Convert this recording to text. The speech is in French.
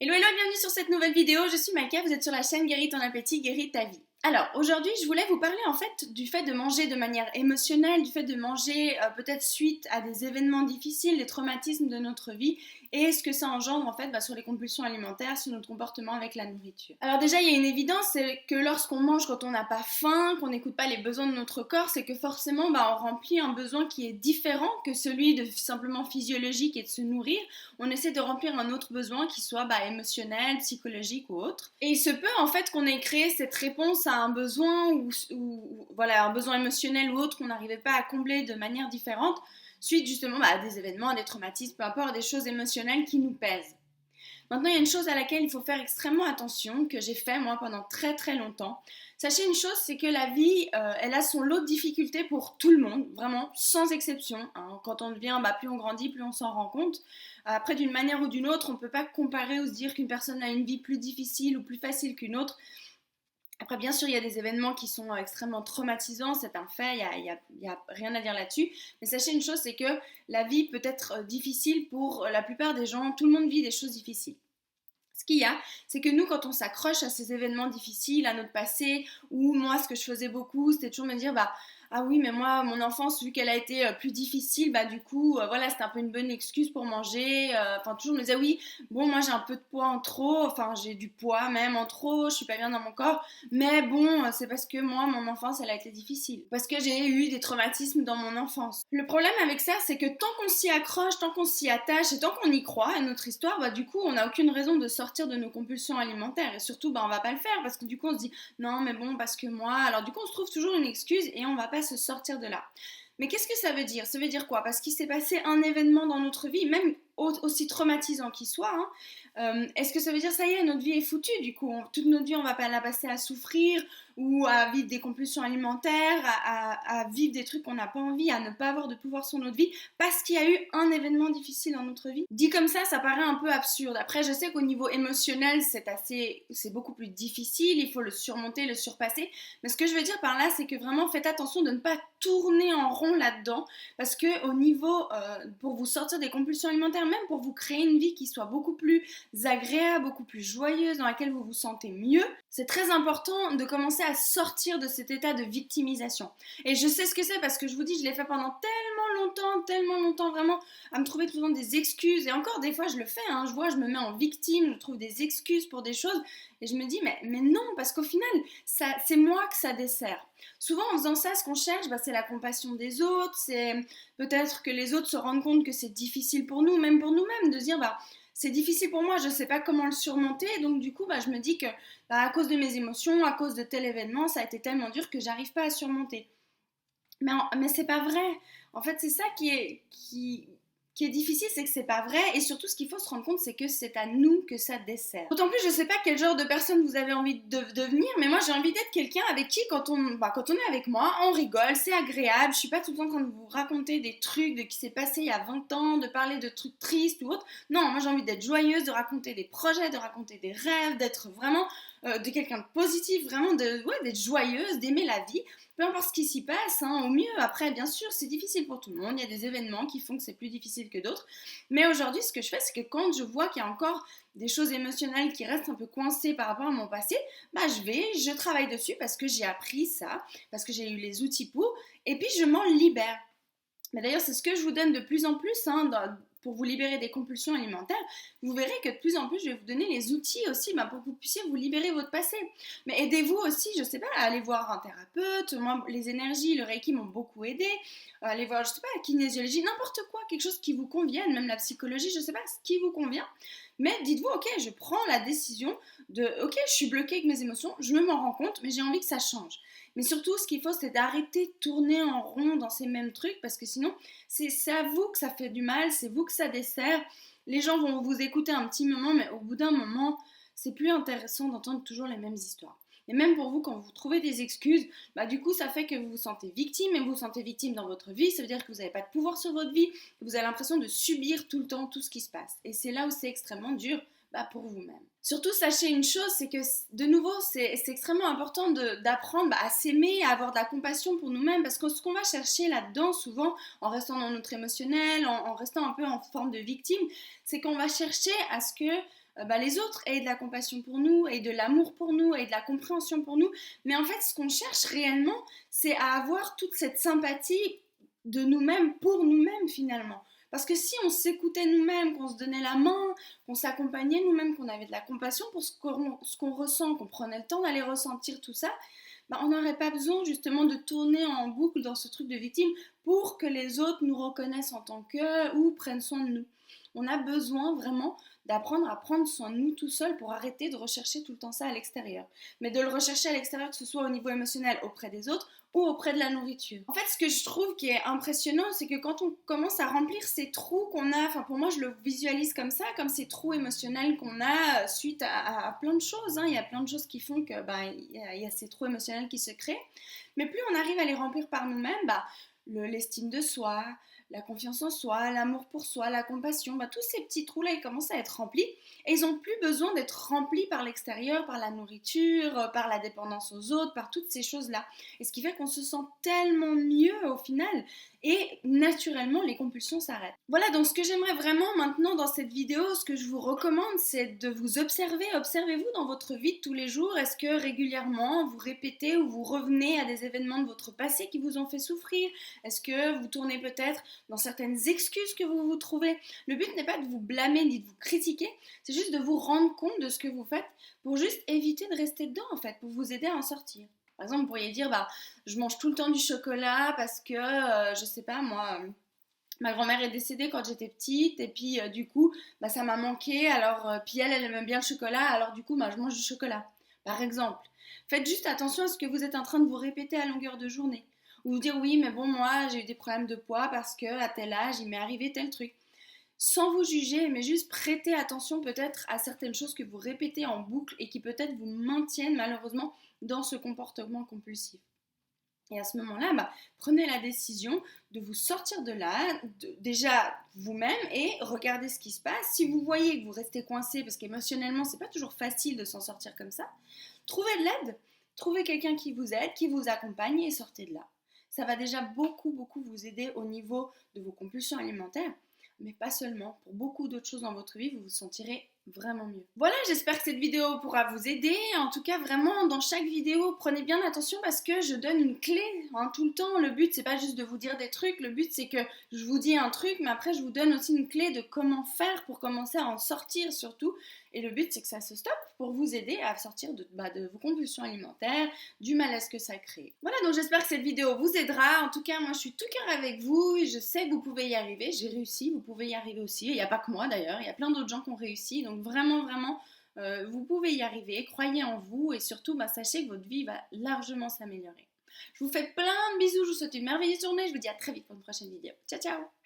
Hello, hello, bienvenue sur cette nouvelle vidéo. Je suis Maïka, vous êtes sur la chaîne Guéris ton appétit, guéris ta vie. Alors, aujourd'hui, je voulais vous parler en fait du fait de manger de manière émotionnelle, du fait de manger peut-être suite à des événements difficiles, des traumatismes de notre vie et ce que ça engendre en fait sur les compulsions alimentaires, sur notre comportement avec la nourriture. Alors déjà, il y a une évidence, c'est que lorsqu'on mange quand on n'a pas faim, qu'on n'écoute pas les besoins de notre corps, c'est que forcément on remplit un besoin qui est différent que celui de simplement physiologique et de se nourrir. On essaie de remplir un autre besoin qui soit émotionnel, psychologique ou autre. Et il se peut en fait qu'on ait créé cette réponse à un besoin ou voilà, un besoin émotionnel ou autre qu'on n'arrivait pas à combler de manière différente suite justement à des événements, à des traumatismes, peu importe, des choses émotionnelles qui nous pèsent. Maintenant, il y a une chose à laquelle il faut faire extrêmement attention, que j'ai fait moi pendant très très longtemps. Sachez une chose, c'est que la vie, elle a son lot de difficultés pour tout le monde, vraiment, sans exception. Hein. Quand on devient, plus on grandit, plus on s'en rend compte. Après, d'une manière ou d'une autre, on ne peut pas comparer ou se dire qu'une personne a une vie plus difficile ou plus facile qu'une autre. Après, bien sûr, il y a des événements qui sont extrêmement traumatisants, c'est un fait, il y a rien à dire là-dessus. Mais sachez une chose, c'est que la vie peut être difficile pour la plupart des gens. Tout le monde vit des choses difficiles. Ce qu'il y a, c'est que nous, quand on s'accroche à ces événements difficiles, à notre passé, ou moi, ce que je faisais beaucoup, c'était toujours me dire, ah oui, mais moi, mon enfance, vu qu'elle a été plus difficile, du coup, voilà, c'était un peu une bonne excuse pour manger. Enfin, toujours me disais, oui, bon, moi, j'ai un peu de poids en trop, enfin, j'ai du poids même en trop, je suis pas bien dans mon corps, mais bon, c'est parce que moi, mon enfance, elle a été difficile. Parce que j'ai eu des traumatismes dans mon enfance. Le problème avec ça, c'est que tant qu'on s'y accroche, tant qu'on s'y attache et tant qu'on y croit à notre histoire, du coup, on n'a aucune raison de sortir de nos compulsions alimentaires. Et surtout, on va pas le faire parce que du coup, on se dit, non, mais bon, parce que moi. Alors, du coup, on se trouve toujours une excuse et on va pas se sortir de là. Mais qu'est-ce que ça veut dire? Ça veut dire quoi? Parce qu'il s'est passé un événement dans notre vie, même aussi traumatisant qu'il soit, est-ce que ça veut dire ça y est, notre vie est foutue du coup? Toute notre vie, on va pas la passer à souffrir ou à vivre des compulsions alimentaires, à vivre des trucs qu'on n'a pas envie, à ne pas avoir de pouvoir sur notre vie parce qu'il y a eu un événement difficile dans notre vie? Dit comme ça paraît un peu absurde. Après, je sais qu'au niveau émotionnel, c'est beaucoup plus difficile, il faut le surmonter, le surpasser. Mais ce que je veux dire par là, c'est que vraiment faites attention de ne pas tourner en rond là-dedans parce que au niveau, pour vous sortir des compulsions alimentaires, même pour vous créer une vie qui soit beaucoup plus agréable, beaucoup plus joyeuse, dans laquelle vous vous sentez mieux, c'est très important de commencer à sortir de cet état de victimisation. Et je sais ce que c'est parce que je vous dis, je l'ai fait pendant tellement longtemps, vraiment, à me trouver tout le temps des excuses. Et encore des fois, je le fais, je me mets en victime, je trouve des excuses pour des choses. Et je me dis, mais non, parce qu'au final, c'est moi que ça dessert. Souvent, en faisant ça, ce qu'on cherche, c'est la compassion des autres, c'est peut-être que les autres se rendent compte que c'est difficile pour nous, même pour nous-mêmes, de dire, c'est difficile pour moi, je ne sais pas comment le surmonter, donc du coup, je me dis que à cause de mes émotions, à cause de tel événement, ça a été tellement dur que j'arrive pas à surmonter. Mais c'est pas vrai. En fait, c'est ça qui est difficile, c'est que c'est pas vrai. Et surtout, ce qu'il faut se rendre compte, c'est que c'est à nous que ça dessert. D'autant plus, je sais pas quel genre de personne vous avez envie de devenir, mais moi, j'ai envie d'être quelqu'un avec qui, quand on est avec moi, on rigole, c'est agréable. Je suis pas tout le temps en train de vous raconter des trucs de qui s'est passé il y a 20 ans, de parler de trucs tristes ou autre. Non, moi, j'ai envie d'être joyeuse, de raconter des projets, de raconter des rêves, d'être vraiment de quelqu'un de positif, vraiment d'être joyeuse, d'aimer la vie, peu importe ce qui s'y passe, au mieux. Après, bien sûr, c'est difficile pour tout le monde, il y a des événements qui font que c'est plus difficile que d'autres, mais aujourd'hui, ce que je fais, c'est que quand je vois qu'il y a encore des choses émotionnelles qui restent un peu coincées par rapport à mon passé, je travaille dessus parce que j'ai appris ça, parce que j'ai eu les outils pour, et puis je m'en libère. Mais d'ailleurs, c'est ce que je vous donne de plus en plus, pour vous libérer des compulsions alimentaires. Vous verrez que de plus en plus, je vais vous donner les outils aussi pour que vous puissiez vous libérer votre passé. Mais aidez-vous aussi, je sais pas, à aller voir un thérapeute. Moi, les énergies, le Reiki m'ont beaucoup aidé. Aller voir, je sais pas, la kinésiologie, n'importe quoi, quelque chose qui vous convienne, même la psychologie, je sais pas, ce qui vous convient. Mais dites-vous, ok, je prends la décision ok, je suis bloquée avec mes émotions, je m'en rends compte, mais j'ai envie que ça change. Mais surtout, ce qu'il faut, c'est d'arrêter de tourner en rond dans ces mêmes trucs, parce que sinon, c'est à vous que ça fait du mal, c'est vous que ça dessert. Les gens vont vous écouter un petit moment, mais au bout d'un moment, c'est plus intéressant d'entendre toujours les mêmes histoires. Et même pour vous, quand vous trouvez des excuses, du coup, ça fait que vous vous sentez victime, et vous vous sentez victime dans votre vie, ça veut dire que vous n'avez pas de pouvoir sur votre vie, que vous avez l'impression de subir tout le temps tout ce qui se passe. Et c'est là où c'est extrêmement dur pour vous-même. Surtout, sachez une chose, c'est que, de nouveau, c'est extrêmement important d'apprendre à s'aimer, à avoir de la compassion pour nous-mêmes, parce que ce qu'on va chercher là-dedans, souvent, en restant dans notre émotionnel, en restant un peu en forme de victime, c'est qu'on va chercher à ce que les autres aient de la compassion pour nous, aient de l'amour pour nous, aient de la compréhension pour nous. Mais en fait, ce qu'on cherche réellement, c'est à avoir toute cette sympathie de nous-mêmes pour nous-mêmes finalement. Parce que si on s'écoutait nous-mêmes, qu'on se donnait la main, qu'on s'accompagnait nous-mêmes, qu'on avait de la compassion pour ce qu'on ressent, qu'on prenait le temps d'aller ressentir tout ça, on n'aurait pas besoin justement de tourner en boucle dans ce truc de victime pour que les autres nous reconnaissent en tant qu'eux ou prennent soin de nous. On a besoin vraiment d'apprendre à prendre soin de nous tout seul pour arrêter de rechercher tout le temps ça à l'extérieur. Mais de le rechercher à l'extérieur, que ce soit au niveau émotionnel auprès des autres ou auprès de la nourriture. En fait, ce que je trouve qui est impressionnant, c'est que quand on commence à remplir ces trous qu'on a, enfin pour moi je le visualise comme ça, comme ces trous émotionnels qu'on a suite à plein de choses, hein. Il y a plein de choses qui font que il y a ces trous émotionnels qui se créent, mais plus on arrive à les remplir par nous-mêmes, l'estime de soi, la confiance en soi, l'amour pour soi, la compassion, tous ces petits trous-là, ils commencent à être remplis et ils n'ont plus besoin d'être remplis par l'extérieur, par la nourriture, par la dépendance aux autres, par toutes ces choses-là. Et ce qui fait qu'on se sent tellement mieux au final et naturellement les compulsions s'arrêtent. Voilà, donc ce que j'aimerais vraiment maintenant dans cette vidéo, ce que je vous recommande, c'est de vous observer. Observez-vous dans votre vie de tous les jours. Est-ce que régulièrement vous répétez ou vous revenez à des événements de votre passé qui vous ont fait souffrir? Est-ce que vous tournez peut-être dans certaines excuses que vous vous trouvez? Le but n'est pas de vous blâmer ni de vous critiquer, c'est juste de vous rendre compte de ce que vous faites pour juste éviter de rester dedans en fait, pour vous aider à en sortir. Par exemple, vous pourriez dire, je mange tout le temps du chocolat parce que, je sais pas moi, ma grand-mère est décédée quand j'étais petite et puis du coup, ça m'a manqué, alors, puis elle aime bien le chocolat, alors du coup, je mange du chocolat. Par exemple, faites juste attention à ce que vous êtes en train de vous répéter à longueur de journée. Ou vous dire, oui, mais bon, moi, j'ai eu des problèmes de poids parce que à tel âge, il m'est arrivé tel truc. Sans vous juger, mais juste prêter attention peut-être à certaines choses que vous répétez en boucle et qui peut-être vous maintiennent malheureusement dans ce comportement compulsif. Et à ce moment-là, prenez la décision de vous sortir de là, déjà vous-même, et regardez ce qui se passe. Si vous voyez que vous restez coincé, parce qu'émotionnellement, c'est pas toujours facile de s'en sortir comme ça, trouvez de l'aide, trouvez quelqu'un qui vous aide, qui vous accompagne et sortez de là. Ça va déjà beaucoup, beaucoup vous aider au niveau de vos compulsions alimentaires, mais pas seulement. Pour beaucoup d'autres choses dans votre vie, vous vous sentirez vraiment mieux. Voilà, j'espère que cette vidéo pourra vous aider. En tout cas, vraiment, dans chaque vidéo, prenez bien attention parce que je donne une clé tout le temps. Le but, c'est pas juste de vous dire des trucs. Le but, c'est que je vous dis un truc, mais après, je vous donne aussi une clé de comment faire pour commencer à en sortir surtout. Et le but, c'est que ça se stoppe pour vous aider à sortir de vos compulsions alimentaires, du malaise que ça crée. Voilà, donc j'espère que cette vidéo vous aidera. En tout cas, moi, je suis tout cœur avec vous et je sais que vous pouvez y arriver. J'ai réussi, vous pouvez y arriver aussi. Il n'y a pas que moi d'ailleurs, il y a plein d'autres gens qui ont réussi. Donc vraiment, vraiment, vous pouvez y arriver. Croyez en vous et surtout, sachez que votre vie va largement s'améliorer. Je vous fais plein de bisous, je vous souhaite une merveilleuse journée. Je vous dis à très vite pour une prochaine vidéo. Ciao, ciao!